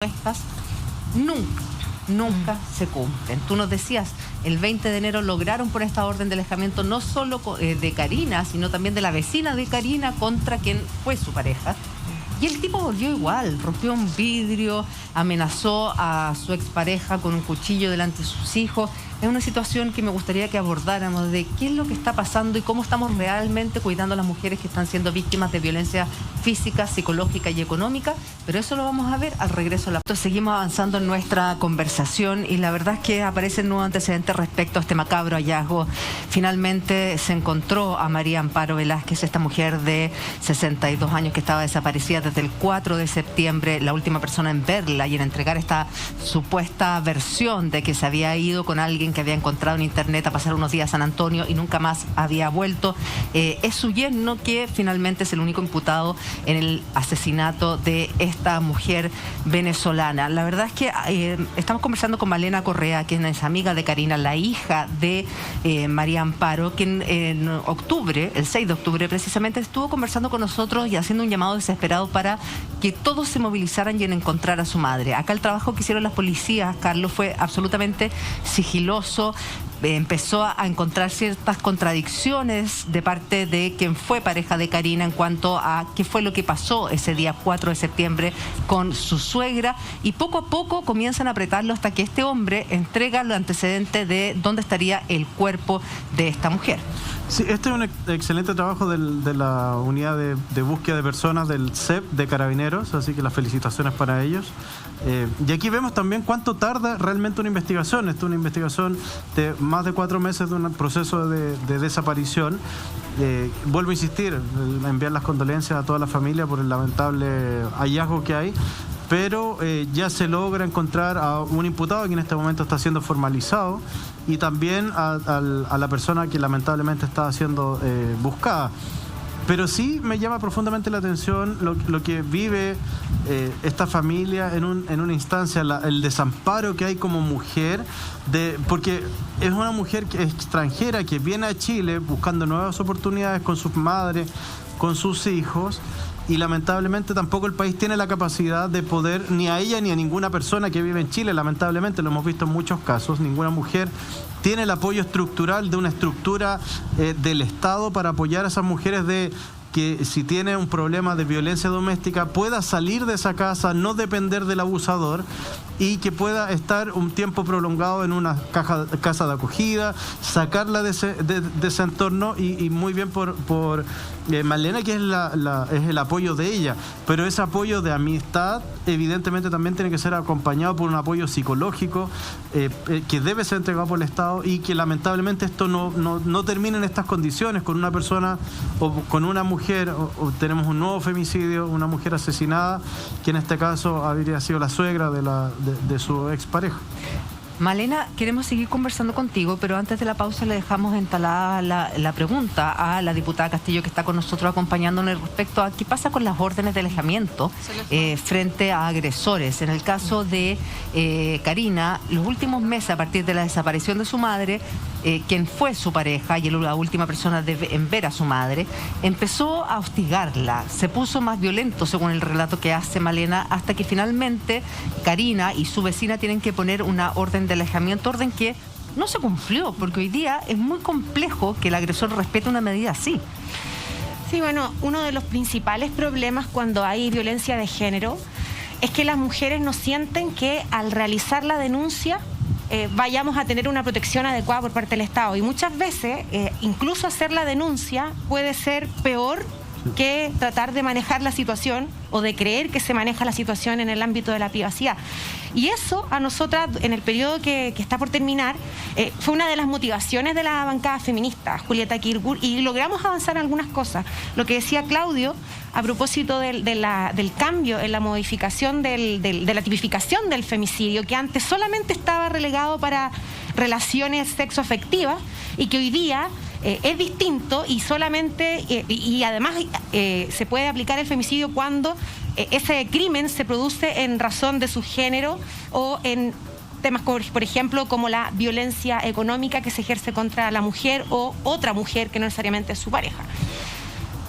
estas nunca se cumplen. Tú nos decías, el 20 de enero lograron por esta orden de alejamiento no solo de Karina, sino también de la vecina de Karina contra quien fue su pareja. Y el tipo volvió igual, rompió un vidrio, amenazó a su expareja con un cuchillo delante de sus hijos. Es una situación que me gustaría que abordáramos de qué es lo que está pasando y cómo estamos realmente cuidando a las mujeres que están siendo víctimas de violencia física, psicológica y económica, pero eso lo vamos a ver al regreso a la... Seguimos avanzando en nuestra conversación y la verdad es que aparecen nuevos antecedentes respecto a este macabro hallazgo. Finalmente se encontró a María Amparo Velázquez, esta mujer de 62 años que estaba desaparecida desde el 4 de septiembre, la última persona en verla y en entregar esta supuesta versión de que se había ido con alguien que había encontrado en internet a pasar unos días a San Antonio y nunca más había vuelto. Es su yerno que finalmente es el único imputado en el asesinato de esta mujer venezolana. La verdad es que estamos conversando con Malena Correa, quien es amiga de Karina, la hija de María Amparo, quien en octubre, el 6 de octubre precisamente, estuvo conversando con nosotros y haciendo un llamado desesperado para que todos se movilizaran y en encontrar a su madre. Acá el trabajo que hicieron las policías, Carlos, fue absolutamente sigiloso. Empezó a encontrar ciertas contradicciones de parte de quien fue pareja de Karina en cuanto a qué fue lo que pasó ese día 4 de septiembre con su suegra, y poco a poco comienzan a apretarlo hasta que este hombre entrega los antecedentes de dónde estaría el cuerpo de esta mujer. Sí, este es un excelente trabajo de la unidad de búsqueda de personas del CEP de Carabineros, así que las felicitaciones para ellos. Y aquí vemos también cuánto tarda realmente una investigación. Esta es una investigación de más de 4 meses de un proceso de desaparición. Vuelvo a insistir, enviar las condolencias a toda la familia por el lamentable hallazgo que hay, pero ya se logra encontrar a un imputado que en este momento está siendo formalizado y también a la persona que lamentablemente está siendo buscada. Pero sí me llama profundamente la atención lo que vive esta familia en una instancia, el desamparo que hay como mujer, porque es una mujer extranjera que viene a Chile buscando nuevas oportunidades con sus madres, con sus hijos, y lamentablemente tampoco el país tiene la capacidad de poder, ni a ella ni a ninguna persona que vive en Chile, lamentablemente lo hemos visto en muchos casos, ninguna mujer tiene el apoyo estructural de una estructura del Estado para apoyar a esas mujeres que si tiene un problema de violencia doméstica pueda salir de esa casa, no depender del abusador y que pueda estar un tiempo prolongado en una casa de acogida, sacarla de ese entorno y muy bien por Malena, que es el apoyo de ella, pero ese apoyo de amistad evidentemente también tiene que ser acompañado por un apoyo psicológico que debe ser entregado por el Estado y que lamentablemente esto no termine en estas condiciones con una persona o con una mujer, o tenemos un nuevo femicidio, una mujer asesinada, que en este caso habría sido la suegra de su expareja. Malena, queremos seguir conversando contigo, pero antes de la pausa le dejamos instalada la pregunta a la diputada Castillo, que está con nosotros acompañándonos respecto a qué pasa con las órdenes de alejamiento frente a agresores. En el caso de Karina, los últimos meses, a partir de la desaparición de su madre, quien fue su pareja y la última persona en ver a su madre, empezó a hostigarla, se puso más violento según el relato que hace Malena, hasta que finalmente Karina y su vecina tienen que poner una orden de alejamiento, orden que no se cumplió, porque hoy día es muy complejo que el agresor respete una medida así. Sí, bueno, uno de los principales problemas cuando hay violencia de género es que las mujeres no sienten que al realizar la denuncia vayamos a tener una protección adecuada por parte del Estado. Y muchas veces, incluso hacer la denuncia puede ser peor que tratar de manejar la situación o de creer que se maneja la situación en el ámbito de la privacidad. Y eso a nosotras, en el periodo que está por terminar, fue una de las motivaciones de la bancada feminista, Julieta Kirchner, y logramos avanzar en algunas cosas. Lo que decía Claudio a propósito del cambio en la modificación de la tipificación del femicidio, que antes solamente estaba relegado para relaciones sexoafectivas y que hoy día es distinto y solamente y además se puede aplicar el femicidio cuando ese crimen se produce en razón de su género o en temas, por ejemplo, como la violencia económica que se ejerce contra la mujer o otra mujer que no necesariamente es su pareja.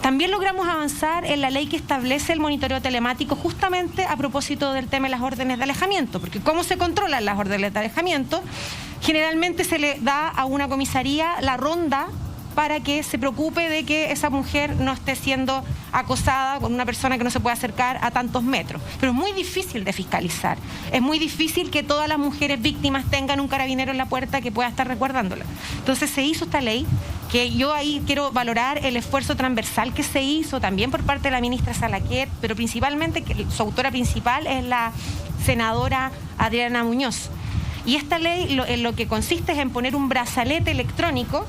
También logramos avanzar en la ley que establece el monitoreo telemático justamente a propósito del tema de las órdenes de alejamiento, porque ¿cómo se controlan las órdenes de alejamiento? Generalmente se le da a una comisaría la ronda para que se preocupe de que esa mujer no esté siendo acosada con una persona que no se puede acercar a tantos metros. Pero es muy difícil de fiscalizar. Es muy difícil que todas las mujeres víctimas tengan un carabinero en la puerta que pueda estar resguardándola. Entonces se hizo esta ley, que yo ahí quiero valorar el esfuerzo transversal que se hizo también por parte de la ministra Salaquet, pero principalmente que su autora principal es la senadora Adriana Muñoz. Y esta ley en lo que consiste es en poner un brazalete electrónico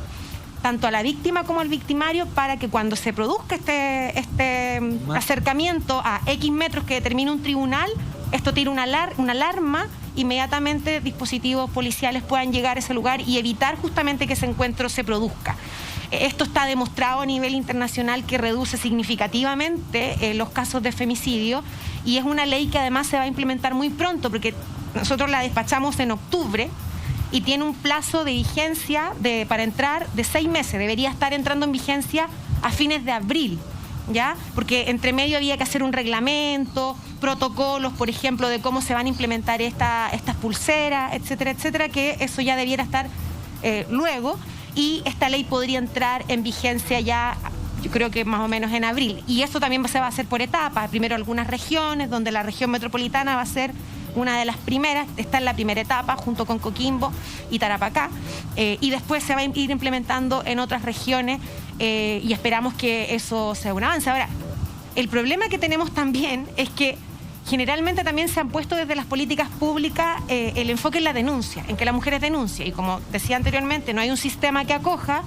tanto a la víctima como al victimario para que cuando se produzca este acercamiento a X metros que determine un tribunal, esto tire una alarma, inmediatamente dispositivos policiales puedan llegar a ese lugar y evitar justamente que ese encuentro se produzca. Esto está demostrado a nivel internacional que reduce significativamente los casos de femicidio y es una ley que además se va a implementar muy pronto porque nosotros la despachamos en octubre y tiene un plazo de vigencia para entrar de 6 meses. Debería estar entrando en vigencia a fines de abril, ¿ya? Porque entre medio había que hacer un reglamento, protocolos, por ejemplo, de cómo se van a implementar estas pulseras, etcétera, etcétera, que eso ya debiera estar luego. Y esta ley podría entrar en vigencia ya, yo creo que más o menos en abril. Y esto también se va a hacer por etapas. Primero algunas regiones, donde la región metropolitana va a ser una de las primeras, está en la primera etapa junto con Coquimbo y Tarapacá, y después se va a ir implementando en otras regiones y esperamos que eso sea un avance. Ahora, el problema que tenemos también es que generalmente también se han puesto desde las políticas públicas el enfoque en la denuncia, en que la mujer es denuncia, y como decía anteriormente, no hay un sistema que acoja,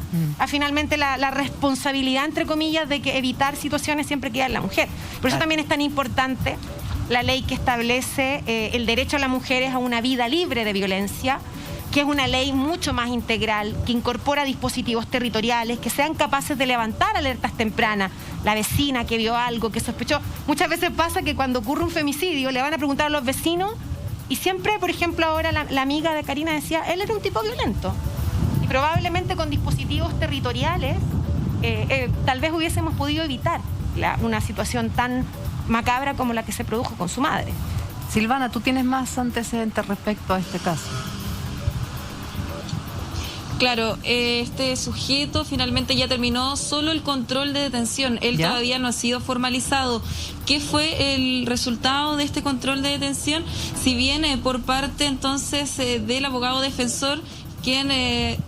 finalmente la responsabilidad, entre comillas, de que evitar situaciones siempre queda en la mujer. Por eso también es tan importante la ley que establece el derecho a las mujeres a una vida libre de violencia, que es una ley mucho más integral, que incorpora dispositivos territoriales, que sean capaces de levantar alertas tempranas. La vecina que vio algo, que sospechó. Muchas veces pasa que cuando ocurre un femicidio le van a preguntar a los vecinos y siempre, por ejemplo, ahora la amiga de Karina decía, él era un tipo violento. Y probablemente con dispositivos territoriales tal vez hubiésemos podido evitar una situación tan macabra como la que se produjo con su madre. Silvana, ¿tú tienes más antecedentes respecto a este caso? Claro, este sujeto finalmente ya terminó solo el control de detención. Él ¿Ya? Todavía no ha sido formalizado. ¿Qué fue el resultado de este control de detención? Si bien por parte entonces del abogado defensor, quien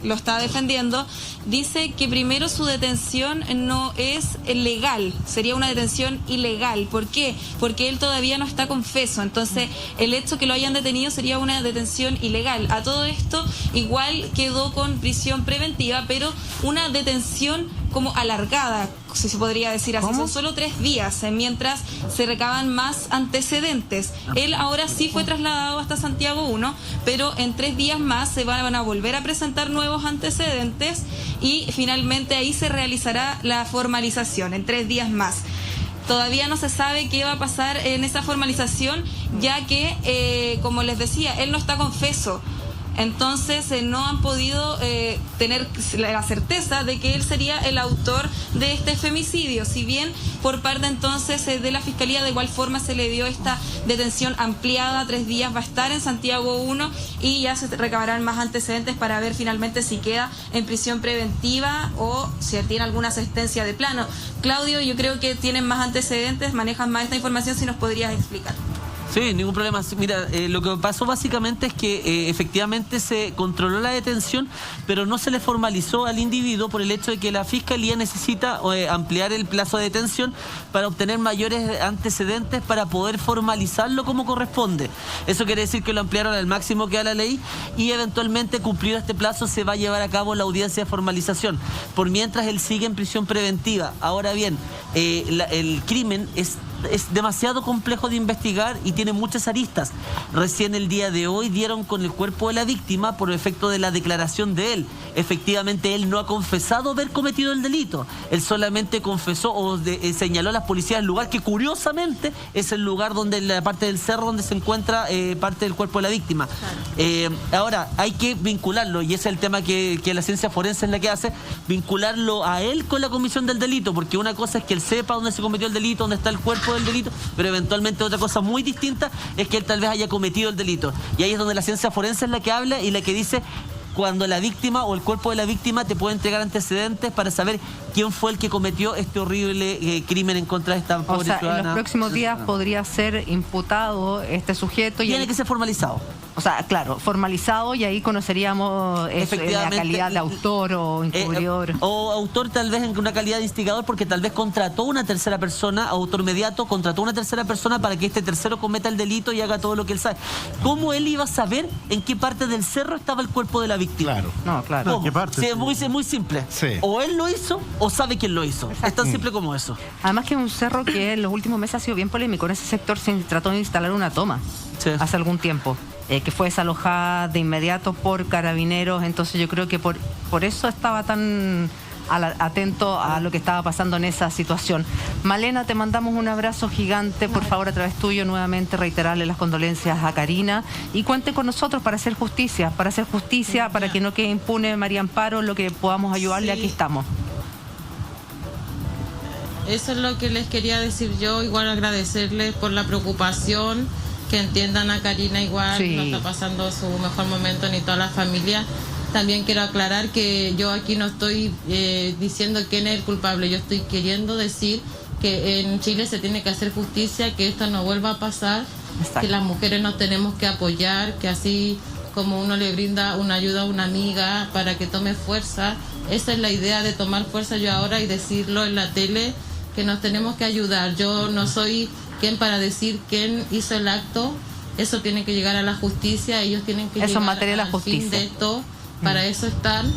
lo está defendiendo, dice que primero su detención no es legal, sería una detención ilegal. ¿Por qué? Porque él todavía no está confeso, entonces el hecho que lo hayan detenido sería una detención ilegal. A todo esto igual quedó con prisión preventiva, pero una detención como alargada, si se podría decir así. Son solo 3 días, mientras se recaban más antecedentes. Él ahora sí fue trasladado hasta Santiago 1, pero en 3 días más se van a volver a presentar nuevos antecedentes y finalmente ahí se realizará la formalización en 3 días más. Todavía no se sabe qué va a pasar en esa formalización, ya que, como les decía, él no está confeso. Entonces no han podido tener la certeza de que él sería el autor de este femicidio. Si bien por parte entonces de la Fiscalía de igual forma se le dio esta detención ampliada, 3 días va a estar en Santiago 1 y ya se recabarán más antecedentes para ver finalmente si queda en prisión preventiva o si tiene alguna asistencia de plano. Claudio, yo creo que tienen más antecedentes, manejan más esta información, si nos podrías explicar. Sí, ningún problema. Mira, lo que pasó básicamente es que efectivamente se controló la detención, pero no se le formalizó al individuo por el hecho de que la Fiscalía necesita ampliar el plazo de detención para obtener mayores antecedentes para poder formalizarlo como corresponde. Eso quiere decir que lo ampliaron al máximo que da la ley y eventualmente cumplido este plazo se va a llevar a cabo la audiencia de formalización. Por mientras él sigue en prisión preventiva. Ahora bien, el crimen es es demasiado complejo de investigar y tiene muchas aristas. Recién el día de hoy dieron con el cuerpo de la víctima por efecto de la declaración de él. Efectivamente, él no ha confesado haber cometido el delito. Él solamente confesó o señaló a las policías el lugar que curiosamente es el lugar donde la parte del cerro donde se encuentra parte del cuerpo de la víctima. Ahora, hay que vincularlo, y ese es el tema que la ciencia forense es la que hace, vincularlo a él con la comisión del delito, porque una cosa es que él sepa dónde se cometió el delito, dónde está el cuerpo del delito, pero eventualmente otra cosa muy distinta es que él tal vez haya cometido el delito. Y ahí es donde la ciencia forense es la que habla y la que dice cuando la víctima o el cuerpo de la víctima te puede entregar antecedentes para saber quién fue el que cometió este horrible crimen en contra de esta pobre ciudadana. En los próximos días podría ser imputado este sujeto. Tiene que ser formalizado. O sea, claro, formalizado, y ahí conoceríamos la calidad de autor o encubridor. O autor tal vez en una calidad de instigador, porque tal vez contrató una tercera persona, autor mediato, contrató una tercera persona para que este tercero cometa el delito y haga todo lo que él sabe. ¿Cómo él iba a saber en qué parte del cerro estaba el cuerpo de la víctima? Claro. No, claro. ¿Cómo? ¿Qué parte? Sí, es muy simple. Sí. O él lo hizo o sabe quién lo hizo. Exacto. Es tan simple como eso. Además que es un cerro que en los últimos meses ha sido bien polémico. En ese sector se trató de instalar una toma Sí. hace algún tiempo, que fue desalojada de inmediato por carabineros. Entonces yo creo que por eso estaba tan atento a lo que estaba pasando en esa situación. Malena, te mandamos un abrazo gigante. Por favor, a través tuyo nuevamente reiterarle las condolencias a Karina, y cuente con nosotros para hacer justicia, para que no quede impune María Amparo, lo que podamos ayudarle. Sí. Aquí estamos. Eso es lo que les quería decir yo, igual agradecerles por la preocupación, que entiendan a Karina igual, Sí. no está pasando su mejor momento ni toda la familia. También quiero aclarar que yo aquí no estoy diciendo quién es el culpable, yo estoy queriendo decir que en Chile se tiene que hacer justicia, que esto no vuelva a pasar, Exacto. que las mujeres nos tenemos que apoyar, que así como uno le brinda una ayuda a una amiga para que tome fuerza, esa es la idea de tomar fuerza yo ahora y decirlo en la tele, que nos tenemos que ayudar. Yo no soy quien para decir quién hizo el acto, eso tiene que llegar a la justicia, ellos tienen que Eso llegar en materia de la al justicia. fin de esto, para eso están.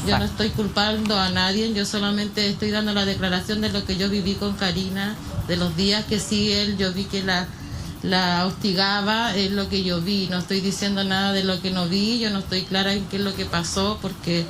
Yo no estoy culpando a nadie, yo solamente estoy dando la declaración de lo que yo viví con Karina, de los días que sí yo vi que la hostigaba, es lo que yo vi, no estoy diciendo nada de lo que no vi, yo no estoy clara en qué es lo que pasó, porque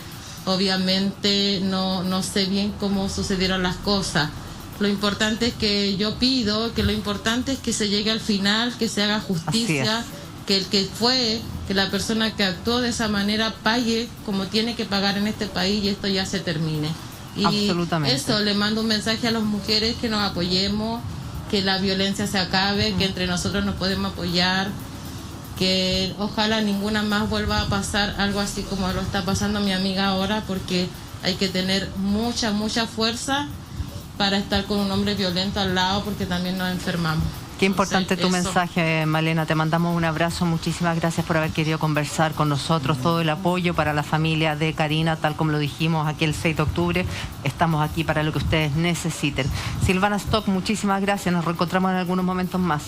obviamente no sé bien cómo sucedieron las cosas. Lo importante es que yo pido, que lo importante es que se llegue al final, que se haga justicia, que el que la persona que actuó de esa manera pague como tiene que pagar en este país, y esto ya se termine. Y Absolutamente. eso, le mando un mensaje a las mujeres, que nos apoyemos, que la violencia se acabe, que entre nosotros nos podemos apoyar, que ojalá ninguna más vuelva a pasar algo así como lo está pasando a mi amiga ahora, porque hay que tener mucha fuerza para estar con un hombre violento al lado, porque también nos enfermamos. Qué importante tu Entonces, eso. mensaje, Malena. Te mandamos un abrazo. Muchísimas gracias por haber querido conversar con nosotros. Todo el apoyo para la familia de Karina, tal como lo dijimos aquí el 6 de octubre. Estamos aquí para lo que ustedes necesiten. Silvana Stock, muchísimas gracias. Nos reencontramos en algunos momentos más.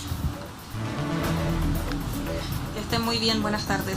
Que estén muy bien. Buenas tardes.